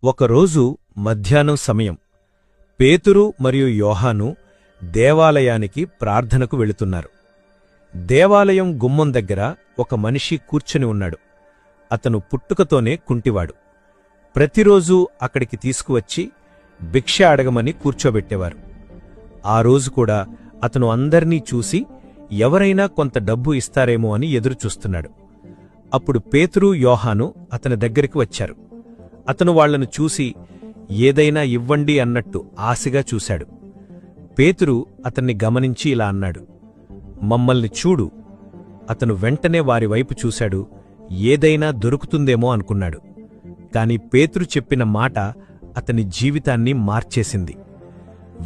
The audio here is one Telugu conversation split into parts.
ఒకరోజు మధ్యాహ్నం సమయం పేతురు మరియు యోహాను దేవాలయానికి ప్రార్థనకు వెళుతున్నారు. దేవాలయం గుమ్మం దగ్గర ఒక మనిషి కూర్చొని ఉన్నాడు. అతను పుట్టుకతోనే కుంటివాడు. ప్రతిరోజూ అక్కడికి తీసుకువచ్చి భిక్ష అడగమని కూర్చోబెట్టేవారు. ఆ రోజు కూడా అతను అందర్నీ చూసి ఎవరైనా కొంత డబ్బు ఇస్తారేమో అని ఎదురుచూస్తున్నాడు. అప్పుడు పేతురు యోహాను అతని దగ్గరికి వచ్చారు. అతను వాళ్లను చూసి ఏదైనా ఇవ్వండి అన్నట్టు ఆశగా చూశాడు. పేతురు అతన్ని గమనించి ఇలా అన్నాడు, మమ్మల్ని చూడు. అతను వెంటనే వారివైపు చూశాడు. ఏదైనా దొరుకుతుందేమో అనుకున్నాడు. కాని పేతురు చెప్పిన మాట అతని జీవితాన్ని మార్చేసింది.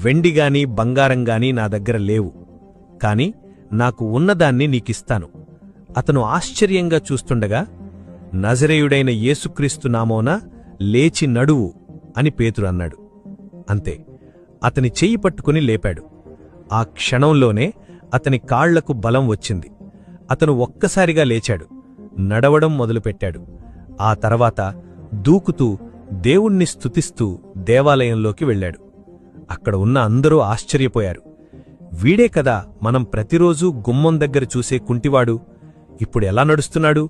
వెండిగాని బంగారంగాని నా దగ్గర లేవు, కాని నాకు ఉన్నదాన్ని నీకిస్తాను. అతను ఆశ్చర్యంగా చూస్తుండగా, నజరేయుడైన యేసుక్రీస్తు నామోన లేచి నడువు అని పేతురు అన్నాడు. అంతే, అతని చెయ్యి పట్టుకుని లేపాడు. ఆ క్షణంలోనే అతని కాళ్లకు బలం వచ్చింది. అతను ఒక్కసారిగా లేచాడు, నడవడం మొదలుపెట్టాడు. ఆ తర్వాత దూకుతూ దేవుణ్ణి స్తుతిస్తూ దేవాలయంలోకి వెళ్ళాడు. అక్కడ ఉన్న అందరూ ఆశ్చర్యపోయారు. వీడే కదా మనం ప్రతిరోజూ గుమ్మం దగ్గర చూసే కుంటివాడు, ఇప్పుడెలా నడుస్తున్నాడు?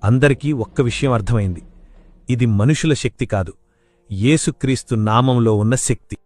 అందరికీ ఒక్క విషయం అర్థమైంది. ఇది మనుషుల శక్తి కాదు, యేసుక్రీస్తు నామంలో ఉన్న శక్తి.